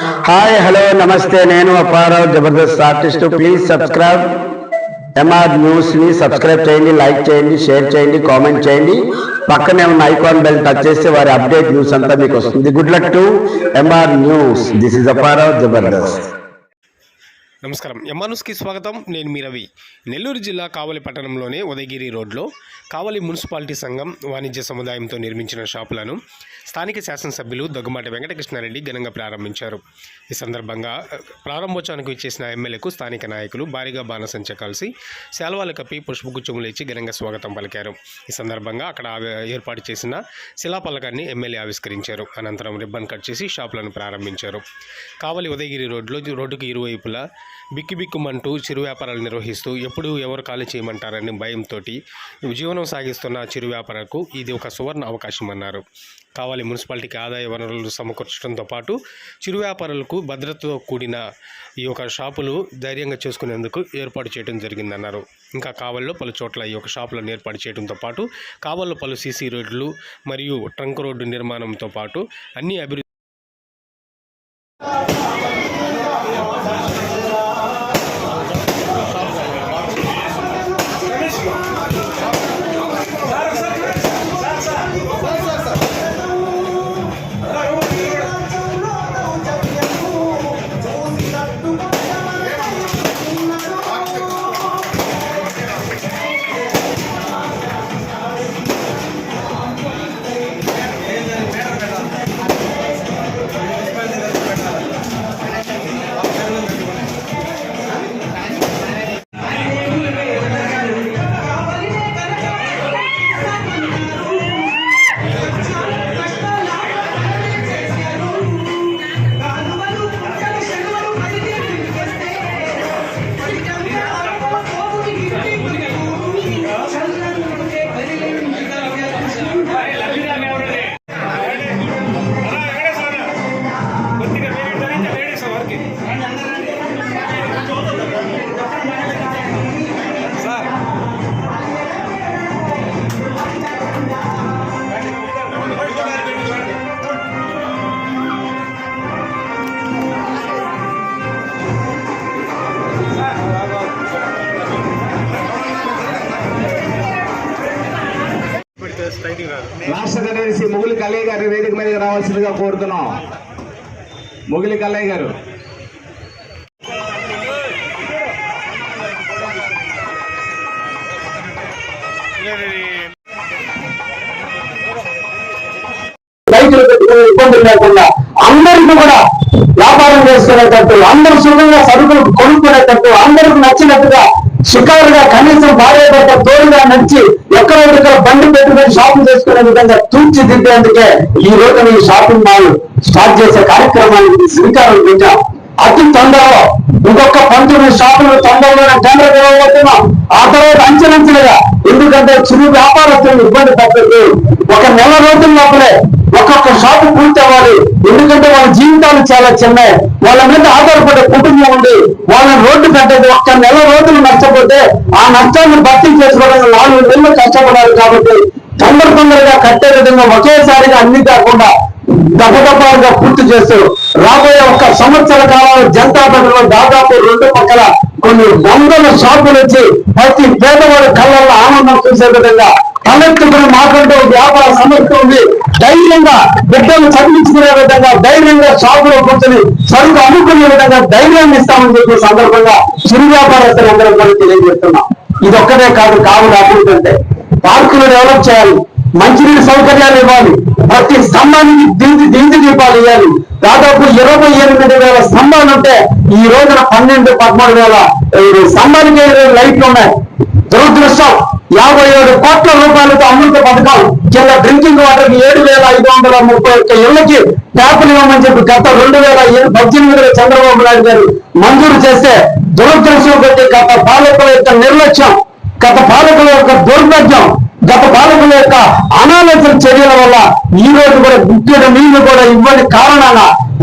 Hi hello నమస్తే, నేను Apparao Jabardasth artist. Please subscribe MR news ని సబ్స్క్రైబ్ చేయండి, లైక్ చేయండి, షేర్ చేయండి, కామెంట్ చేయండి. పక్కనే ఉన్న ఐకాన్ బెల్ టచ్ చేస్తే వారి అప్డేట్ న్యూస్ అంతా మీకు వస్తుంది. Good luck to MR news. This is Apparao Jabardasth. నమస్కారం, ఎంఆర్న్యూస్కి స్వాగతం. నేను మీ రవి. నెల్లూరు జిల్లా కావలి పట్టణంలోని ఉదయగిరి రోడ్లో కావలి మున్సిపాలిటీ సంఘం వాణిజ్య సముదాయంతో నిర్మించిన షాపులను స్థానిక శాసనసభ్యులు దగ్గుమాటి వెంకటకృష్ణారెడ్డి ఘనంగా ప్రారంభించారు. ఈ సందర్భంగా ప్రారంభోత్సవానికి ఇచ్చేసిన ఎమ్మెల్యేకు స్థానిక నాయకులు భారీగా బాణసంచ కలిసి శాల్వాలు కప్పి పుష్పగుచ్చములు ఇచ్చి ఘనంగా స్వాగతం పలికారు. ఈ సందర్భంగా అక్కడ ఏర్పాటు చేసిన శిలాఫలకాన్ని ఎమ్మెల్యే ఆవిష్కరించారు. అనంతరం రిబ్బన్ కట్ చేసి షాపులను ప్రారంభించారు. కావలి ఉదయగిరి రోడ్డుకు ఇరువైపులా బిక్కుబిక్కుమంటూ చిరు వ్యాపారాలు నిర్వహిస్తూ ఎప్పుడు ఎవరు ఖాళీ చేయమంటారని భయంతో జీవనం సాగిస్తున్న చిరు వ్యాపారులకు ఇది ఒక సువర్ణ అవకాశం అన్నారు. కావలి మున్సిపాలిటీకి ఆదాయ వనరులు సమకూర్చడంతో పాటు చిరు వ్యాపారులకు భద్రతతో కూడిన ఈ యొక్క షాపులు ధైర్యంగా చేసుకునేందుకు ఏర్పాటు చేయడం జరిగిందన్నారు. ఇంకా కావలిలో పలు చోట్ల ఈ యొక్క షాపులను ఏర్పాటు చేయడంతో పాటు కావలిలో పలు సీసీ రోడ్లు మరియు ట్రంక్ రోడ్డు నిర్మాణంతో పాటు అన్ని అభివృద్ధి రాష్ట్ర కార్యదర్శి ముగిలి కల్లయ్య గారి వేదిక మీదకి రావాల్సిందిగా కోరుతున్నాం. ముగిలి కల్లయ్య గారు. రైతులు పెట్టుకునే ఇబ్బందులు లేకుండా అందరికీ కూడా వ్యాపారం చేసుకునేటట్టు, అందరూ సుఖంగా సరుకులు కొనుక్కునేటట్టు, అందరికి నచ్చినట్టుగా షికారుగా కనీసం భార్యభర్త తోడుగా నడిచి ఎక్కడెక్కడ బండి పెట్టుకుని షాపింగ్ చేసుకునే విధంగా తీర్చిదిద్దేందుకే ఈ రోజున ఈ షాపింగ్ మాల్ స్టార్ట్ చేసే కార్యక్రమానికి శ్రీకారం చుట్టాం. అతి తొందరలో ఇంకొక 19 షాపులు తొందరలోనే టెండర్ ఇవ్వబోతున్నాం. ఆ తర్వాత అంచెలంచెలుగా, ఎందుకంటే చిరు వ్యాపారస్తులను ఇబ్బంది పడుతుంది. ఒక నెల రోజుల లోపలే ఒక్కొక్క షాపు పూర్తి అవ్వాలి. ఎందుకంటే వాళ్ళ జీవితాలు చాలా చిన్నవి. వాళ్ళ మీద ఆధారపడే కుటుంబం ఉంది. వాళ్ళని రోడ్డు కట్టేది ఒక్క నెల రోజులు నష్టపోతే ఆ నష్టాన్ని భర్తీ చేసుకోవడానికి 4 నెలలు కష్టపడాలి. కాబట్టి తొందరగా కట్టే విధంగా ఒకేసారిగా అన్ని కాకుండా దఫదఫాలుగా పూర్తి చేస్తారు. రాబోయే 1 సంవత్సర కాలంలో జనతాపేటలో దాదాపు 2 పక్కల కొన్ని వందల షాపులు వచ్చి ప్రతి పేదవాడి కళ్ళల్లో ఆనందం చూసే విధంగా తలెత్తుకుని మాట్లాడే వ్యాపార సమస్య ఉంది. ధైర్యంగా బిడ్డలు చదివించుకునే విధంగా, ధైర్యంగా షాపులో కూర్చొని సరుకు అమ్ముకునే విధంగా ధైర్యాన్ని ఇస్తామని చెప్పే సందర్భంగా చిరు వ్యాపారస్తులందరూ కూడా తెలియజేస్తున్నాం. ఇది ఒక్కటే కాదు, కావులు అభివృద్ధి అంటే పార్కులు డెవలప్ చేయాలి, మంచినీటి సౌకర్యాలు ఇవ్వాలి, ప్రతి స్తంభానికి దీంది దీపాలు ఇవ్వాలి. దాదాపు 28,000 స్తంభాలు ఉంటే ఈ రోజున 12-13,000 స్తంభానికి లైట్లు ఉన్నాయి. దురదృష్టం, 57 కోట్ల రూపాయలతో అమృత పథకం కింద డ్రింకింగ్ వాటర్ 7,531 ఇళ్లకి ట్యాపులు ఇవ్వమని చెప్పి గత 2018లో చంద్రబాబు నాయుడు గారు మంజూరు చేస్తే, దురదృష్టం కొట్టి గత పాలకుల యొక్క నిర్లక్ష్యం, గత పాలకుల యొక్క దౌర్భాగ్యం, గత పాలకుల యొక్క అనాలోచన చర్యల వల్ల ఈ రోజు కూడా గుడ్డెడు నీళ్లు కూడా ఇవ్వని కారణాన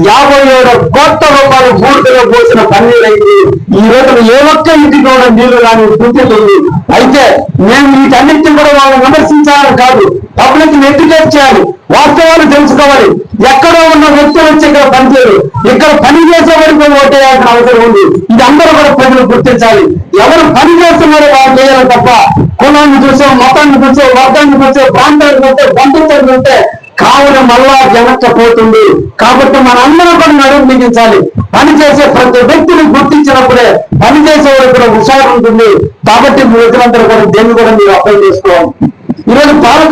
57 కోట్ల రూపాయలు పూర్తిగా పోసిన పన్నీరైంది. ఈ రోజు ఏ ఒక్క ఇంటికి కూడా నీళ్లు రాని స్థితి ఉంది. అయితే మేము వీటన్నిటిని కూడా వాళ్ళని విమర్శించాలని కాదు, పబ్లిక్ ని ఎడ్యుకేట్ చేయాలి, వాస్తవాలు తెలుసుకోవాలి. ఎక్కడో ఉన్న వ్యక్తులు వచ్చి ఇక్కడ పనిచేయరు, ఇక్కడ పని చేసే వరకు ఓటేయాల్సిన అవసరం ఉంది. ఇది అందరూ కూడా ప్రజలు గుర్తించాలి. ఎవరు పని చేస్తున్నారో వాళ్ళు చేయాలి తప్ప కులాన్ని చూసే, మతాన్ని చూసే, వర్గాన్ని చూసే, ప్రాంతాన్ని చూస్తే, బంధుత్వం చూస్తే కావున మళ్ళా వెనక్కపోతుంది. కాబట్టి మనందరూ కూడా నడుము బిగించాలి. పని చేసే ప్రతి వ్యక్తిని గుర్తించినప్పుడే పని చేసేవాడు కూడా హుషారు ఉంటుంది. కాబట్టి ప్రజలందరూ కూడా దేన్ని కూడా మీరు అర్థం చేసుకోవాలి. ఈరోజు పాలక